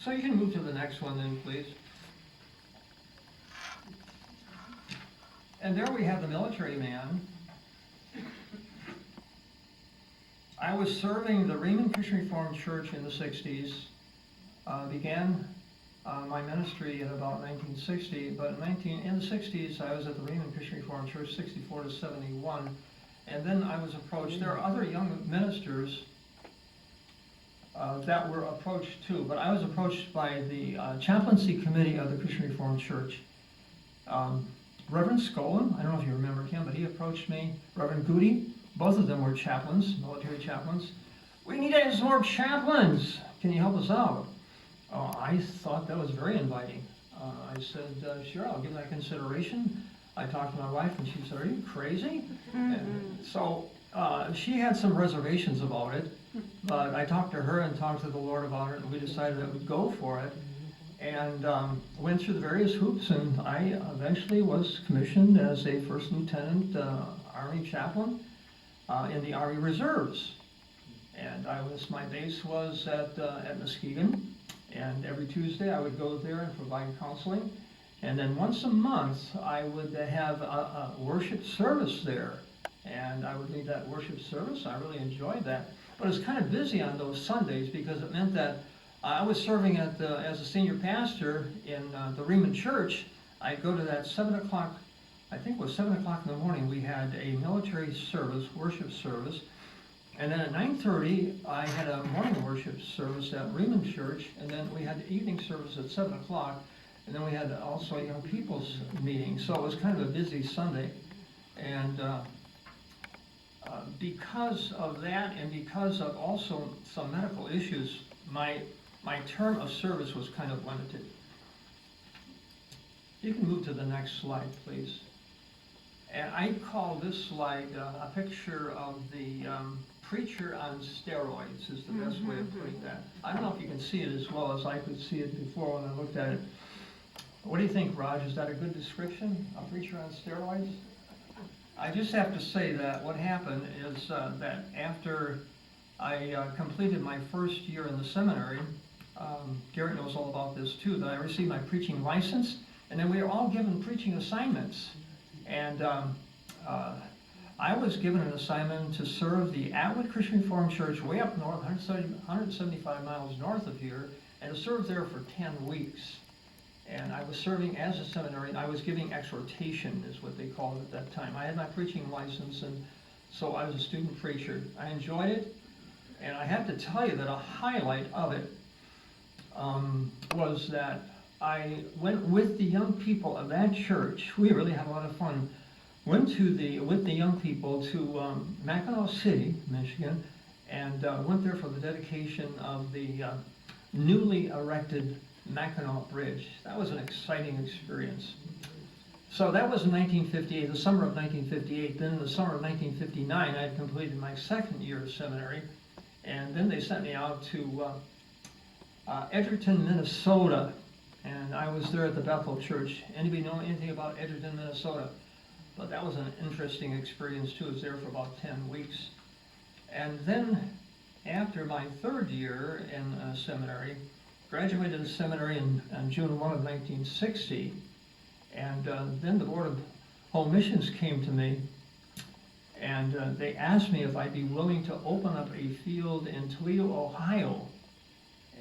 So you can move to the next one then, please. And there we have the military man. I was serving the Riemann Christian Reformed Church in the 60s. Began my ministry in about 1960, but in the 60s I was at the Riemann Christian Reformed Church, 64 to 71, and then I was approached. There are other young ministers that were approached too, but I was approached by the chaplaincy committee of the Christian Reformed Church. Reverend Skolin, I don't know if you remember him, but he approached me. Reverend Goody, both of them were chaplains, military chaplains. We need some more chaplains. Can you help us out? I thought that was very inviting. I said, sure, I'll give that consideration. I talked to my wife and she said, are you crazy? And so she had some reservations about it, but I talked to her and talked to the Lord about it, and we decided that we'd go for it. And went through the various hoops, and I eventually was commissioned as a first lieutenant Army chaplain in the Army Reserves. And my base was at Muskegon, and every Tuesday I would go there and provide counseling. And then once a month I would have a worship service there, and I would lead that worship service. I really enjoyed that, but it was kind of busy on those Sundays because it meant that I was serving as a senior pastor in the Riemann Church. I'd go to that 7 o'clock, I think it was 7 o'clock in the morning, we had a military service, worship service. And then at 9:30, I had a morning worship service at Riemann Church, and then we had the evening service at 7 o'clock, and then we had also a young people's meeting. So it was kind of a busy Sunday. And because of that, and because of also some medical issues, my term of service was kind of limited. You can move to the next slide, please. And I call this slide a picture of the preacher on steroids, is the best way of putting that. I don't know if you can see it as well as I could see it before when I looked at it. What do you think, Raj? Is that a good description? A preacher on steroids? I just have to say that what happened is that after I completed my first year in the seminary, Garrett knows all about this too, that I received my preaching license, and then we were all given preaching assignments. And I was given an assignment to serve the Atwood Christian Reformed Church way up north, 175 miles north of here, and to serve there for 10 weeks. And I was serving as a seminarian. I was giving exhortation, is what they called it at that time. I had my preaching license, and so I was a student preacher. I enjoyed it, and I have to tell you that a highlight of it was that I went with the young people of that church. We really had a lot of fun. Went with the young people to Mackinac City, Michigan, and went there for the dedication of the newly erected Mackinac Bridge. That was an exciting experience. So that was in 1958, the summer of 1958. Then in the summer of 1959, I had completed my second year of seminary, and then they sent me out to Edgerton, Minnesota, and I was there at the Bethel Church. Anybody know anything about Edgerton, Minnesota? But that was an interesting experience too. I was there for about 10 weeks. And then after my third year in seminary, graduated the seminary on June 1 of 1960, and then the Board of Home Missions came to me, and they asked me if I'd be willing to open up a field in Toledo, Ohio.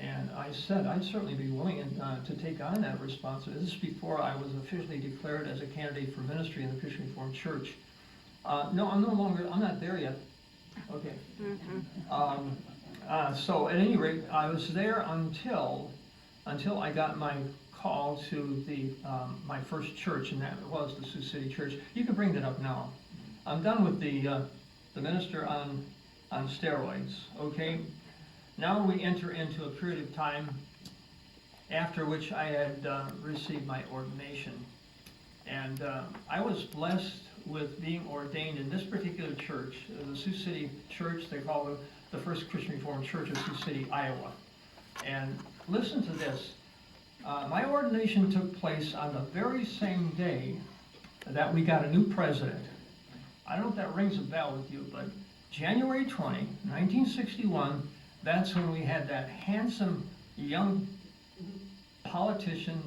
And I said I'd certainly be willing to take on that responsibility. This is before I was officially declared as a candidate for ministry in the Christian Reformed Church. No, I'm not there yet. Okay. So at any rate, I was there until I got my call to my first church, and that was the Sioux City Church. You can bring that up now. I'm done with the minister on steroids. Okay. Now we enter into a period of time after which I had received my ordination. And I was blessed with being ordained in this particular church, the Sioux City Church. They call it the First Christian Reformed Church of Sioux City, Iowa. And listen to this. My ordination took place on the very same day that we got a new president. I don't know if that rings a bell with you, but January 20, 1961, that's when we had that handsome young politician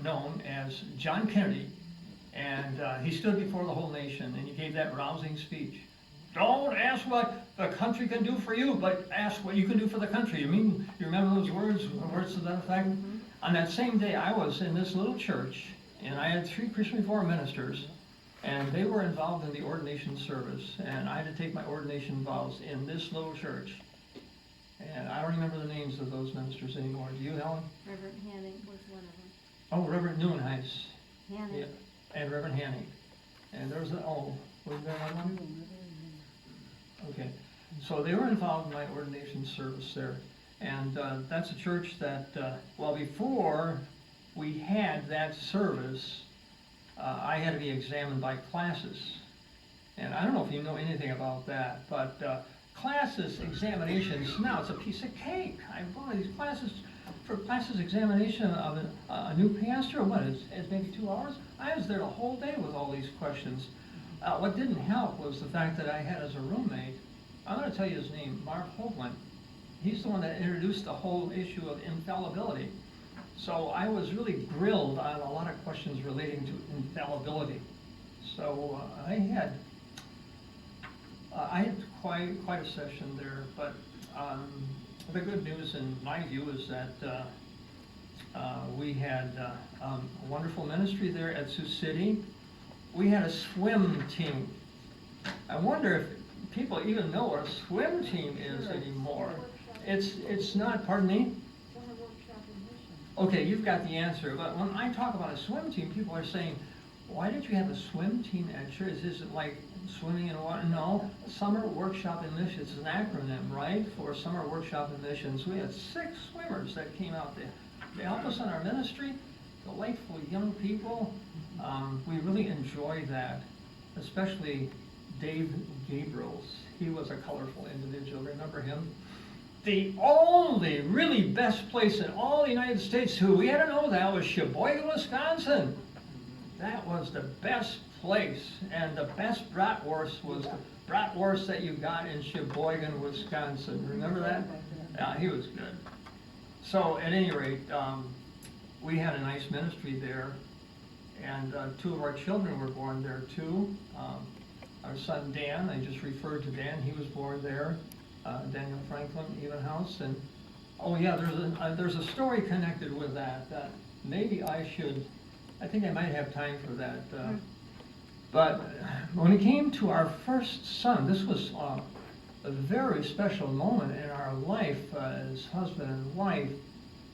known as John Kennedy, and he stood before the whole nation, and he gave that rousing speech. Don't ask what the country can do for you, but ask what you can do for the country. You remember those words to that effect? Mm-hmm. On that same day, I was in this little church, and I had 3 Christian Reformed ministers, and they were involved in the ordination service, and I had to take my ordination vows in this little church. And I don't remember the names of those ministers anymore. Do you, Helen? Reverend Hanning was one of them. Oh, Reverend Newenheis. Hanning. Yeah, and Reverend Hanning. And there was was there another one? Okay. So they were involved in my ordination service there. And that's a church that, before we had that service, I had to be examined by classes. And I don't know if you know anything about that, but classes, examinations, now it's a piece of cake. I've gone to these classes for classes examination of a new pastor. It's maybe 2 hours. I was there the whole day with all these questions. What didn't help was the fact that I had as a roommate, I'm going to tell you his name, Mark Hoagland. He's the one that introduced the whole issue of infallibility. So I was really grilled on a lot of questions relating to infallibility. So I had quite a session there, but the good news in my view is that we had a wonderful ministry there at Sioux City. We had a swim team. I wonder if people even know what a swim team is anymore. It's not, pardon me? Okay, you've got the answer, but when I talk about a swim team, people are saying, why did you have a swim team at church? Is it like swimming in water? No, Summer Workshop in Missions. It's an acronym, right, for Summer Workshop in Missions. We had 6 swimmers that came out there. They helped us in our ministry, delightful young people. We really enjoyed that, especially Dave Gabriels. He was a colorful individual. Remember him? The only really best place in all the United States, we had to know that, was Sheboygan, Wisconsin. That was the best place, and the best bratwurst was the bratwurst that you got in Sheboygan, Wisconsin. Remember that? Yeah, he was good. So at any rate, we had a nice ministry there, and 2 of our children were born there too. Our son Dan, I just referred to Dan, he was born there. Daniel Franklin, Evenhouse, and oh yeah, there's a story connected with that maybe I think I might have time for that. But when it came to our first son, this was a very special moment in our life as husband and wife.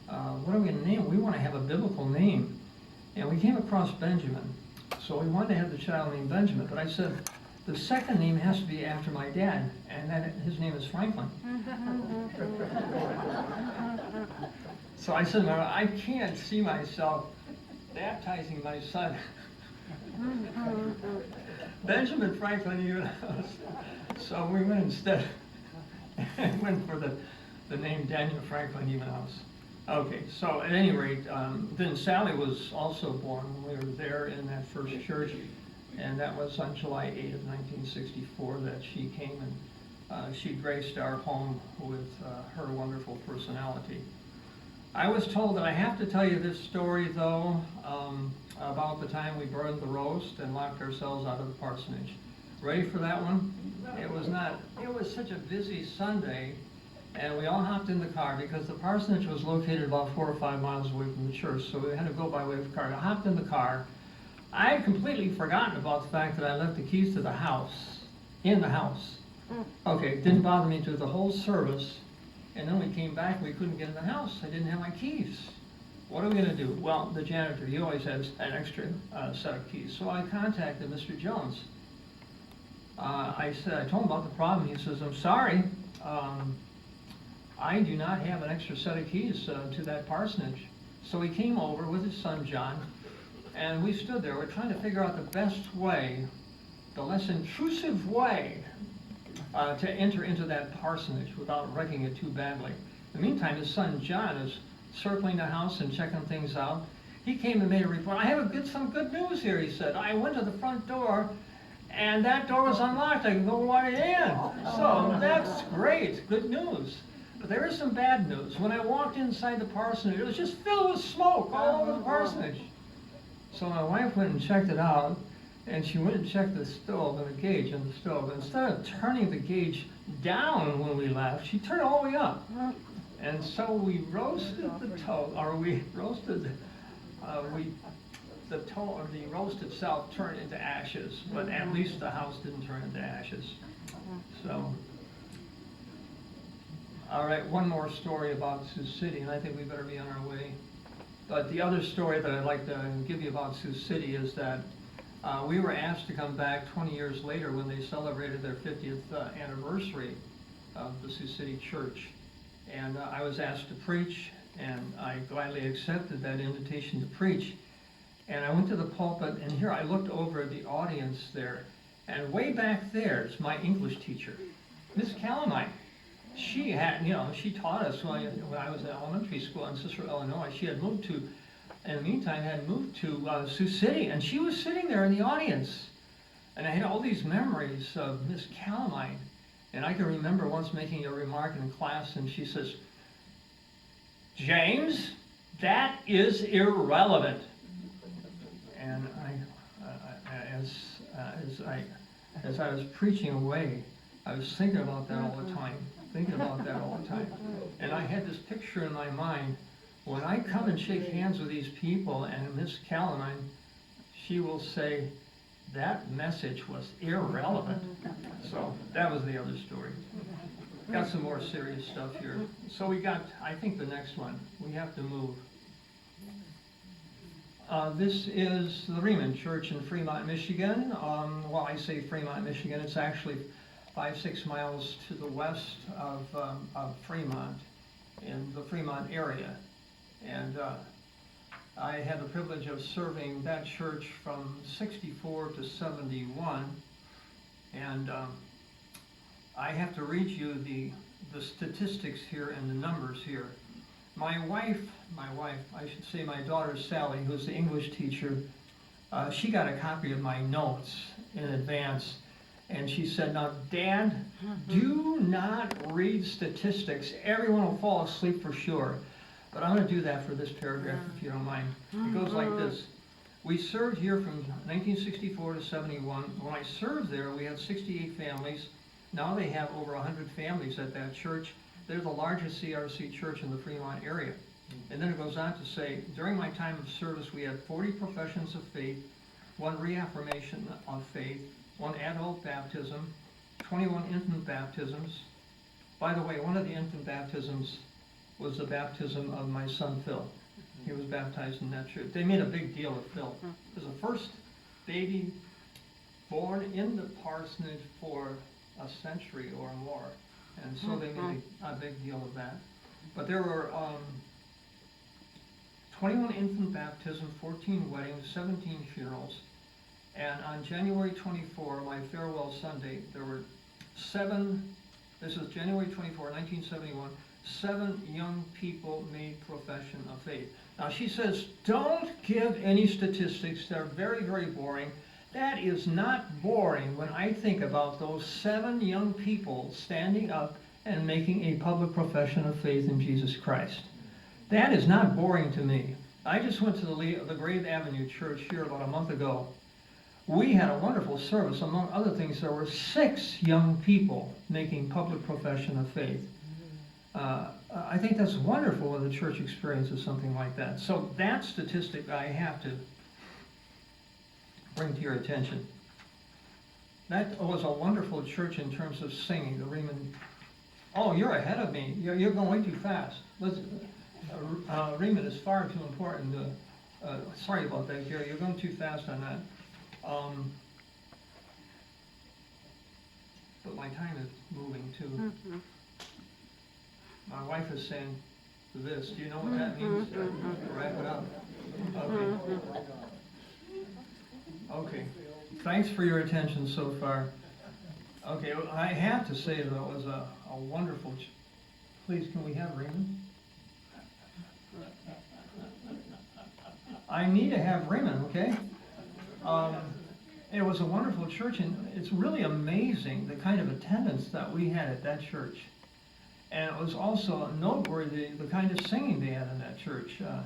What are we going to name him? We want to have a biblical name, and we came across Benjamin, so we wanted to have the child named Benjamin. But I said, the second name has to be after my dad, and then his name is Franklin. So I said, I can't see myself baptizing my son Benjamin Franklin. So we went for the name Daniel Franklin Evenhouse. Okay, so at any rate, then Sally was also born when we were there in that first church. And that was on July 8 of 1964 that she came, and she graced our home with her wonderful personality. I was told that I have to tell you this story, though, about the time we burned the roast and locked ourselves out of the parsonage. Ready for that one? It was such a busy Sunday, and we all hopped in the car because the parsonage was located about 4 or 5 miles away from the church, so we had to go by way of car. I hopped in the car. I had completely forgotten about the fact that I left the keys to the house, in the house. Okay, it didn't bother me through the whole service, and then we came back and we couldn't get in the house. I didn't have my keys. What are we going to do? Well, the janitor, he always has an extra set of keys. So I contacted Mr. Jones. I told him about the problem. He says, I'm sorry, I do not have an extra set of keys to that parsonage. So he came over with his son, John, and we stood there. We're trying to figure out the best way, the less intrusive way, to enter into that parsonage without wrecking it too badly. In the meantime, his son John is circling the house and checking things out. He came and made a report. I have some good news here, he said. I went to the front door, and that door was unlocked. I can go right in. So that's great, good news. But there is some bad news. When I walked inside the parsonage, it was just filled with smoke all over the parsonage. So my wife went and checked it out, and she went and checked the stove and the gauge on the stove. Instead of turning the gauge down when we left, she turned it all the way up. And so we roasted the toast, or we roasted, the roast itself turned into ashes, but at least the house didn't turn into ashes. So, all right, one more story about Sioux City, and I think we better be on our way. But the other story that I'd like to give you about Sioux City is that we were asked to come back 20 years later when they celebrated their 50th anniversary of the Sioux City Church. And I was asked to preach, and I gladly accepted that invitation to preach. And I went to the pulpit, and here I looked over at the audience there, and way back there is my English teacher, Miss Calamine. She had, she taught us when I was in elementary school in Cicero, Illinois. She had moved to, in the meantime, had moved to Sioux City, and she was sitting there in the audience. And I had all these memories of Miss Calamine. And I can remember once making a remark in class, and she says, "James, that is irrelevant." And as I was preaching away, I was thinking about that all the time. And I had this picture in my mind. When I come and shake hands with these people, and Miss Calamine, she will say, "That message was irrelevant." So that was the other story. Got some more serious stuff here. So we got, I think, the next one. We have to move. This is the Riemann Church in Fremont, Michigan. Well, I say Fremont, Michigan. It's actually 5-6 miles to the west of Fremont, in the Fremont area. And I had the privilege of serving that church from 64 to 71. And I have to read you the statistics here and the numbers here. My wife, I should say my daughter Sally, who's the English teacher, she got a copy of my notes in advance. And she said, "Now, Dad, do not read statistics. Everyone will fall asleep for sure. But I'm going to do that for this paragraph, if you don't mind." It goes like this. We served here from 1964 to 71. When I served there, we had 68 families. Now they have over 100 families at that church. They're the largest CRC church in the Fremont area. And then it goes on to say, during my time of service, we had 40 professions of faith, 1 reaffirmation of faith, 1 adult baptism, 21 infant baptisms. By the way, one of the infant baptisms was the baptism of my son Phil. He was baptized in that church. They made a big deal of Phil. It was the first baby born in the parsonage for a century or more. And so they made a big deal of that. But there were 21 infant baptisms, 14 weddings, 17 funerals. And on January 24, my farewell Sunday, there were 7, this is January 24, 1971, 7 young people made profession of faith. Now she says, don't give any statistics, they're very, very boring. That is not boring when I think about those 7 young people standing up and making a public profession of faith in Jesus Christ. That is not boring to me. I just went to the Grave Avenue Church here about a month ago. We had a wonderful service. Among other things, there were 6 young people making public profession of faith. I think that's wonderful when the church experiences something like that. So that statistic I have to bring to your attention. That was a wonderful church in terms of singing. The Riemann. Oh, you're ahead of me. You're going way too fast. Riemann is far too important. Sorry about that, Gary. You're going too fast on that. But my time is moving too. My wife is saying this. Do you know what that means? Wrap it up. Okay. Okay. Thanks for your attention so far. Okay, I have to say that it was a wonderful. Please, can we have Raymond? I need to have Raymond, okay? It was a wonderful church, and it's really amazing the kind of attendance that we had at that church. And it was also noteworthy, the kind of singing they had in that church. And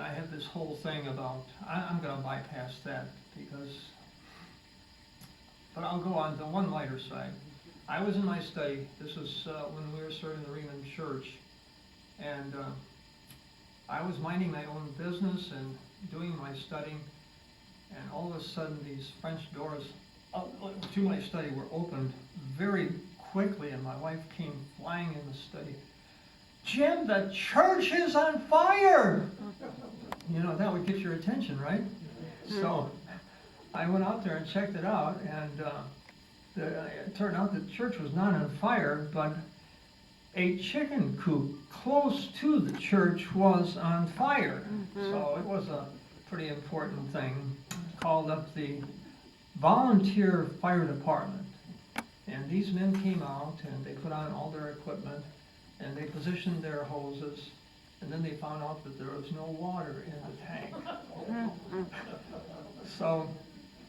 I had this whole thing about, I'm gonna bypass that but I'll go on to one lighter side. I was in my study, this was when we were serving the Riemann Church, and I was minding my own business and doing my studying, and all of a sudden these French doors to my study were opened very quickly, and my wife came flying in the study. Jim, the church is on fire! You know, that would get your attention, right? So I went out there and checked it out, and it turned out the church was not on fire, but a chicken coop close to the church was on fire. So it was a pretty important thing. Called up the volunteer fire department, and these men came out and they put on all their equipment and they positioned their hoses, and then they found out that there was no water in the tank. So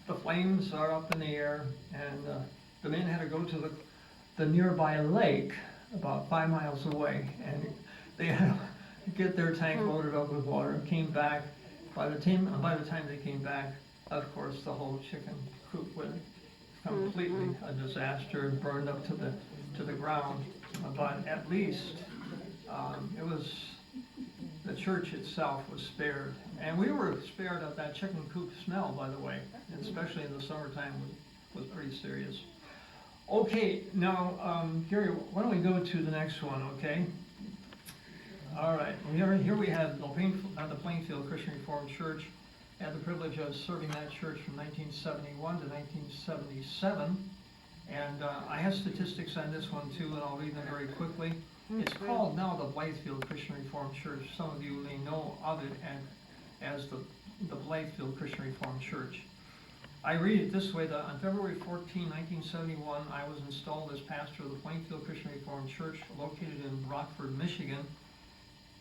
the flames are up in the air, and the men had to go to the nearby lake about 5 miles away, and they had to get their tank loaded up with water and came back. By the time they came back, of course, the whole chicken coop was completely a disaster and burned up to the ground. But at least the church itself was spared. And we were spared of that chicken coop smell, by the way, and especially in the summertime was pretty serious. Okay, now, Gary, why don't we go to the next one, okay? All right, here we have the Plainfield Christian Reformed Church. I had the privilege of serving that church from 1971 to 1977. And I have statistics on this one too, and I'll read them very quickly. It's called now the Blythefield Christian Reformed Church. Some of you may know of it as the Blythefield Christian Reformed Church. I read it this way, that on February 14, 1971, I was installed as pastor of the Plainfield Christian Reformed Church located in Rockford, Michigan.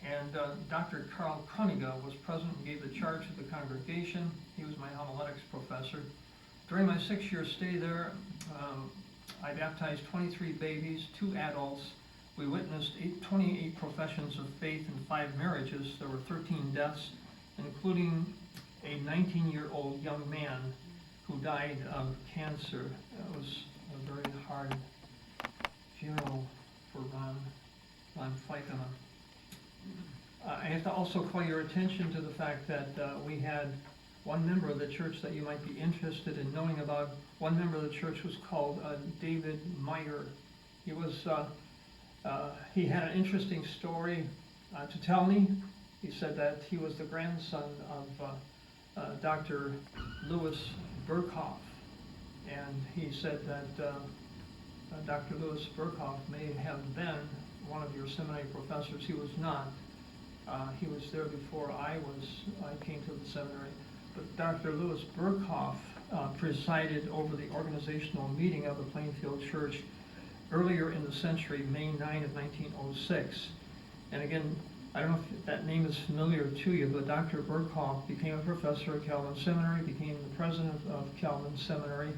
And Dr. Carl Kruniga was present and gave the charge of the congregation. He was my homiletics professor. During my 6-year stay there, I baptized 23 babies, 2 adults. We witnessed 28 professions of faith and 5 marriages. There were 13 deaths, including a 19-year-old young man who died of cancer. It was a very hard funeral for Ron Feikema. I have to also call your attention to the fact that we had one member of the church that you might be interested in knowing about. One member of the church was called David Meyer. He had an interesting story to tell me. He said that he was the grandson of Dr. Louis Burkhoff, and he said that Dr. Louis Burkhoff may have been one of your seminary professors. He was not. He was there before I came to the seminary. But Dr. Louis Burkhoff presided over the organizational meeting of the Plainfield Church earlier in the century, May 9 of 1906. And again, I don't know if that name is familiar to you, but Dr. Burkhoff became a professor at Calvin Seminary, became the president of Calvin Seminary,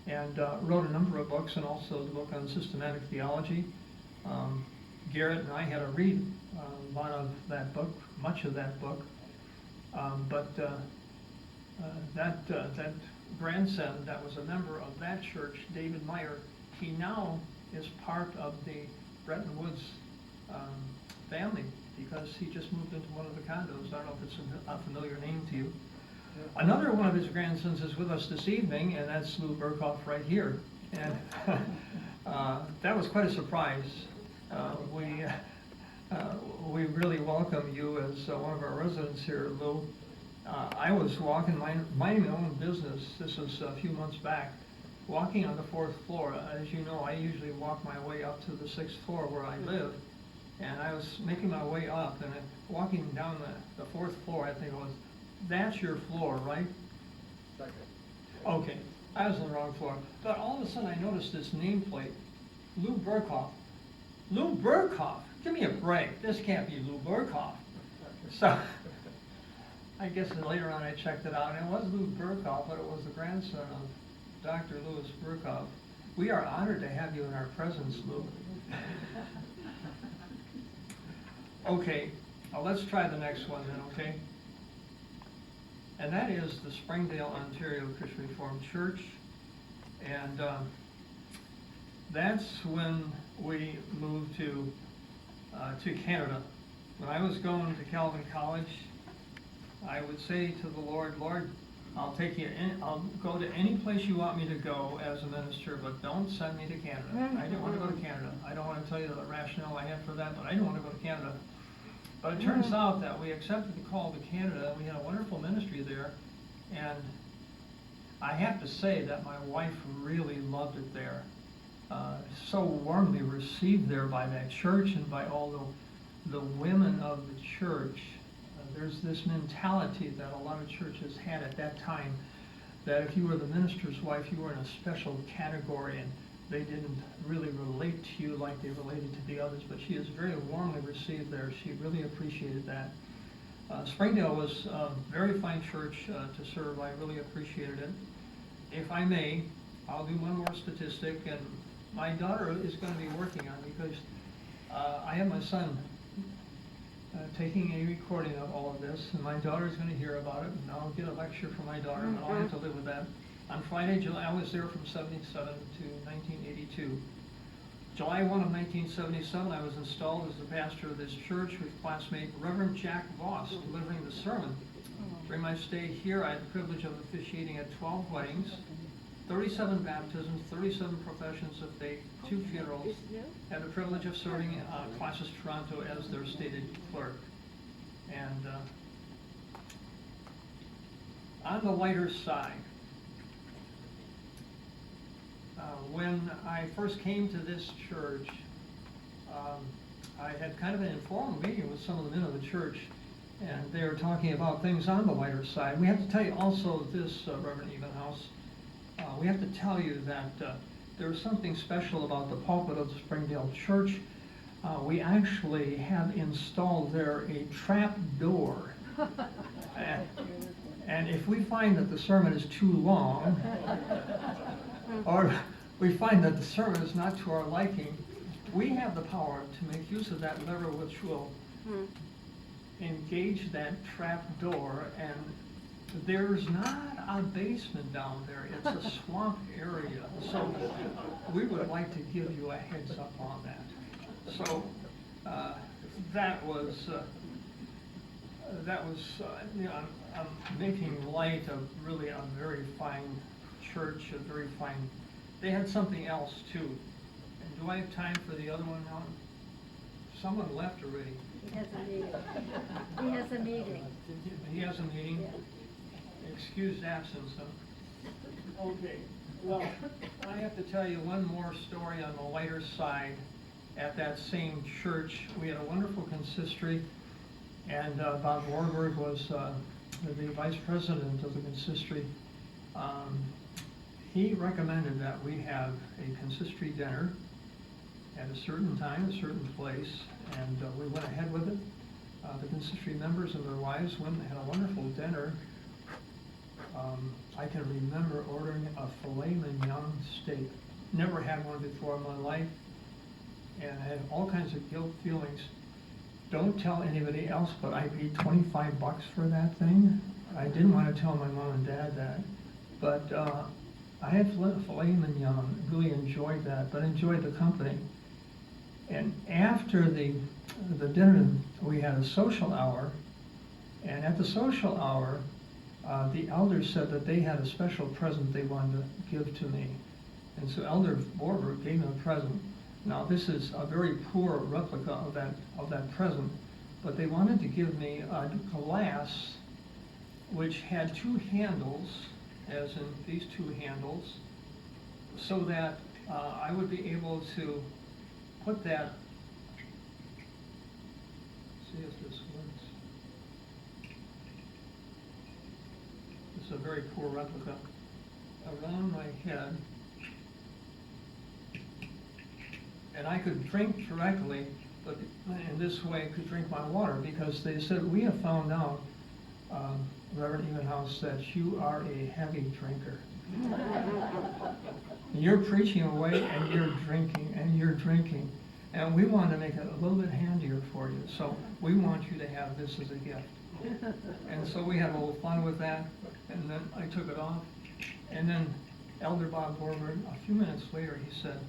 and wrote a number of books, and also the book on systematic theology. Garrett and I had to read a lot of that book, much of that book. But that grandson that was a member of that church, David Meyer, he now is part of the Bretton Woods family, because he just moved into one of the condos. I don't know if it's a familiar name to you. Yeah. Another one of his grandsons is with us this evening, and that's Lou Burkhoff right here. And that was quite a surprise. We really welcome you as one of our residents here, Lou. I was walking, minding my own business. This was a few months back, walking on the 4th floor. As you know, I usually walk my way up to the 6th floor where I live. And I was making my way up, and walking down the 4th floor, I think it was, that's your floor, right? Second. Okay, I was on the wrong floor. But all of a sudden I noticed this nameplate, Lou Burkhoff. Lou Burkhoff? Give me a break. This can't be Lou Burkhoff. So I guess later on I checked it out, and it was Lou Burkhoff, but it was the grandson of Dr. Louis Burkhoff. We are honored to have you in our presence, Lou. Okay, let's try the next one then, okay? And that is the Springdale, Ontario Christian Reformed Church. And that's when we moved to Canada. When I was going to Calvin College, I would say to the Lord, Lord, I'll take you in, I'll go to any place you want me to go as a minister, but don't send me to Canada. I didn't want to go to Canada. I don't want to tell you the rationale I had for that, but I didn't want to go to Canada. But it turns out that we accepted the call to Canada. We had a wonderful ministry there, and I have to say that my wife really loved it there. So warmly received there by that church and by all the women of the church. There's this mentality that a lot of churches had at that time, that if you were the minister's wife, you were in a special category and they didn't really relate to you like they related to the others. But she is very warmly received there. She really appreciated that. Springdale was a very fine church to serve. I really appreciated it. If I may, I'll do one more statistic, and my daughter is going to be working on it because I have my son taking a recording of all of this, and my daughter is going to hear about it, and I'll get a lecture from my daughter, and I'll have to live with that. On Friday, I was there from 77 to 1982. July 1 of 1977, I was installed as the pastor of this church with classmate Reverend Jack Voss delivering the sermon. During my stay here, I had the privilege of officiating at 12 weddings, 37 baptisms, 37 professions of faith, 2 funerals, had the privilege of serving Classes Toronto as their stated clerk. And on the lighter side, when I first came to this church, I had kind of an informal meeting with some of the men of the church, and they were talking about things on the lighter side. We have to tell you also this, Reverend Evenhouse, we have to tell you that there's something special about the pulpit of the Springdale Church. We actually have installed there a trap door. And if we find that the sermon is too long, or we find that the sermon is not to our liking, we have the power to make use of that lever which will engage that trap door, and there's not a basement down there, it's a swamp area, so we would like to give you a heads up on that. So that was you know, I'm making light of really a very fine church, a very fine, they had something else too. And do I have time for the other one now? Someone left already. He has a meeting. He has a meeting. He has a meeting? Yeah. Excused absence, huh? Okay, well, I have to tell you one more story on the lighter side. At that same church, we had a wonderful consistory, and Bob Warburg was the vice president of the consistory. He recommended that we have a consistory dinner at a certain time, a certain place, and we went ahead with it. The consistory members and their wives went and had a wonderful dinner. I can remember ordering a filet mignon steak. Never had one before in my life, and I had all kinds of guilt feelings. Don't tell anybody else, but I paid $25 for that thing. I didn't want to tell my mom and dad that, but I had filet mignon, really enjoyed that, but enjoyed the company. And after the dinner, we had a social hour, and at the social hour, the elders said that they had a special present they wanted to give to me. And so Elder Borber gave me a present. Now this is a very poor replica of that present, but they wanted to give me a glass which had 2 handles, as in these 2 handles, so that I would be able to put that, see if this works. It's a very poor replica, around my head, and I could drink directly, but in this way I could drink my water, because they said, we have found out, Reverend Evenhouse, that you are a heavy drinker. You're preaching away and you're drinking and you're drinking. And we want to make it a little bit handier for you. So we want you to have this as a gift. And so we had a little fun with that. And then I took it off. And then Elder Bob Borberg, a few minutes later, he said,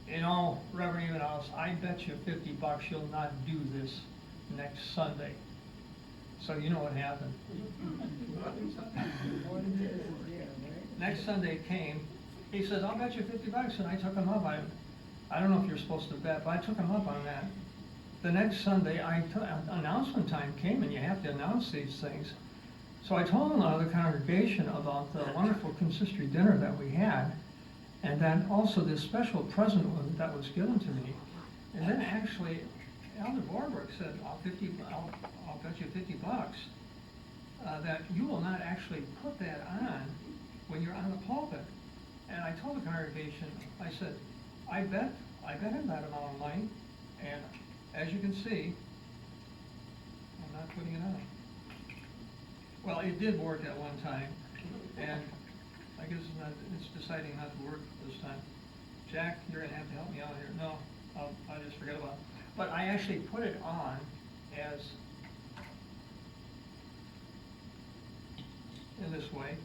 you know, Reverend Evenhouse, I bet you $50 you'll not do this next Sunday. So you know what happened. Next Sunday came, he says, I'll bet you $50, and I took him up. I don't know if you're supposed to bet, but I took him up on that. The next Sunday, announcement time came, and you have to announce these things. So I told the congregation about the wonderful consistory dinner that we had, and then also this special present that was given to me. And then actually, Elder Borberg said, I'll bet you $50 that you will not actually put that on when you're on the pulpit. And I told the congregation, I said, I bet him that amount of money, and as you can see, I'm not putting it on. Well, it did work at one time, and I guess it's deciding not to work this time. Jack, you're gonna have to help me out here. No, I'll just forget about it. But I actually put it on as in this way,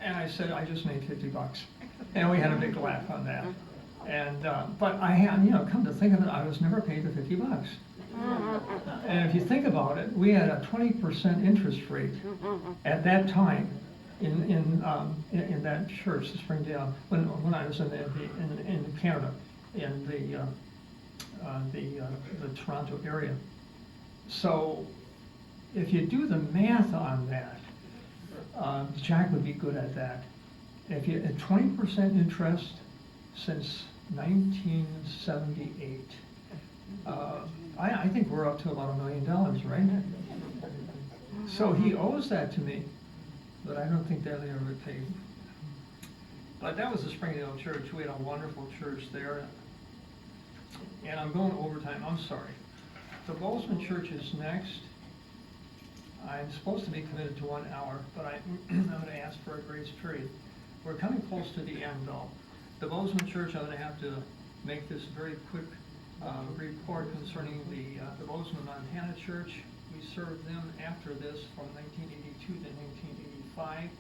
and I said, I just made $50. And we had a big laugh on that. And, but I had, come to think of it, I was never paid the $50. And if you think about it, we had a 20% interest rate at that time in that church, the Springdale, when I was in Canada, in the Toronto area. So if you do the math on that, Jack would be good at that. If you at 20% interest since 1978, I think we're up to about $1 million, right? So he owes that to me, but I don't think that they ever paid. But that was the Springdale Church. We had a wonderful church there. And I'm going overtime, I'm sorry. The Bozeman Church is next. I'm supposed to be committed to 1 hour, but I'm going to ask for a grace period. We're coming close to the end, though. The Bozeman Church, I'm going to have to make this very quick report concerning the Bozeman, Montana Church. We served them after this from 1982 to 1985,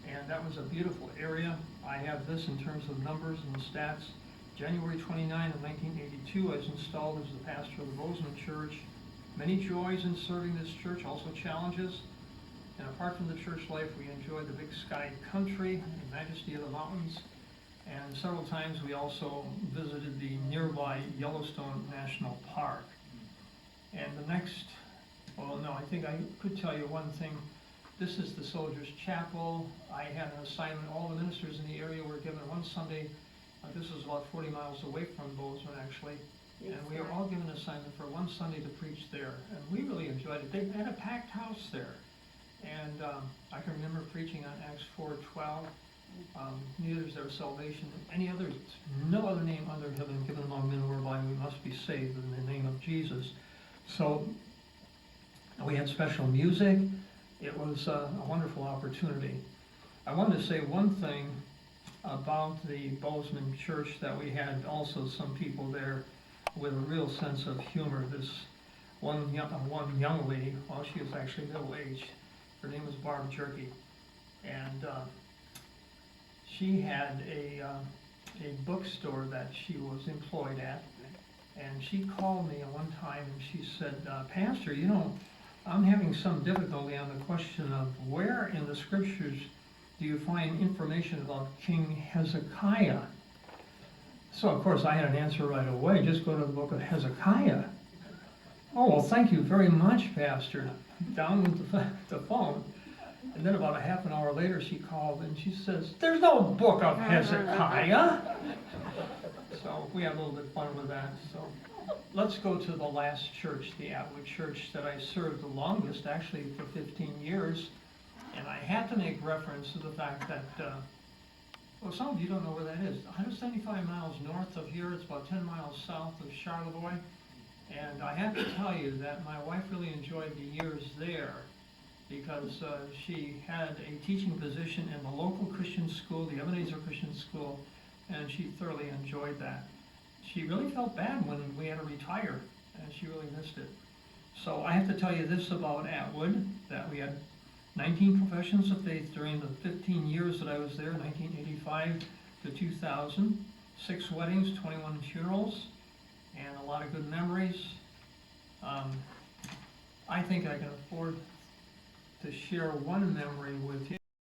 and that was a beautiful area. I have this in terms of numbers and stats. January 29 of 1982, I was installed as the pastor of the Bozeman Church. Many joys in serving this church, also challenges. And apart from the church life, we enjoyed the big sky country, the majesty of the mountains. And several times we also visited the nearby Yellowstone National Park. And the next, well, no, I think I could tell you one thing. This is the Soldiers' Chapel. I had an assignment. All the ministers in the area were given one Sunday. This is about 40 miles away from Bozeman, actually. And we were all given an assignment for one Sunday to preach there. And we really enjoyed it. They had a packed house there. And I can remember preaching on Acts 4:12. Neither is there salvation in any other, no other name under heaven given among men whereby we must be saved in the name of Jesus. So we had special music. It was a wonderful opportunity. I wanted to say one thing about the Bozeman Church, that we had also some people there with a real sense of humor. This one young lady, well, she was actually middle-aged. Her name was Barb Jerky, and she had a bookstore that she was employed at, and she called me one time and she said, Pastor, I'm having some difficulty on the question of where in the scriptures do you find information about King Hezekiah? So, of course, I had an answer right away. Just go to the book of Hezekiah. Oh, well, thank you very much, Pastor. Down with the phone. And then about a half an hour later, she called and she says, there's no book of Hezekiah. So we had a little bit of fun with that. So let's go to the last church, the Atwood Church that I served the longest, actually for 15 years. And I had to make reference to the fact that, well, some of you don't know where that is. 175 miles north of here. It's about 10 miles south of Charlevoix. And I have to tell you that my wife really enjoyed the years there. because she had a teaching position in the local Christian school, the Ebenezer Christian School, and she thoroughly enjoyed that. She really felt bad when we had to retire, and she really missed it. So I have to tell you this about Atwood, that we had 19 professions of faith during the 15 years that I was there, 1985 to 2000, 6 weddings, 21 funerals, and a lot of good memories. I think I can afford to share one memory with you.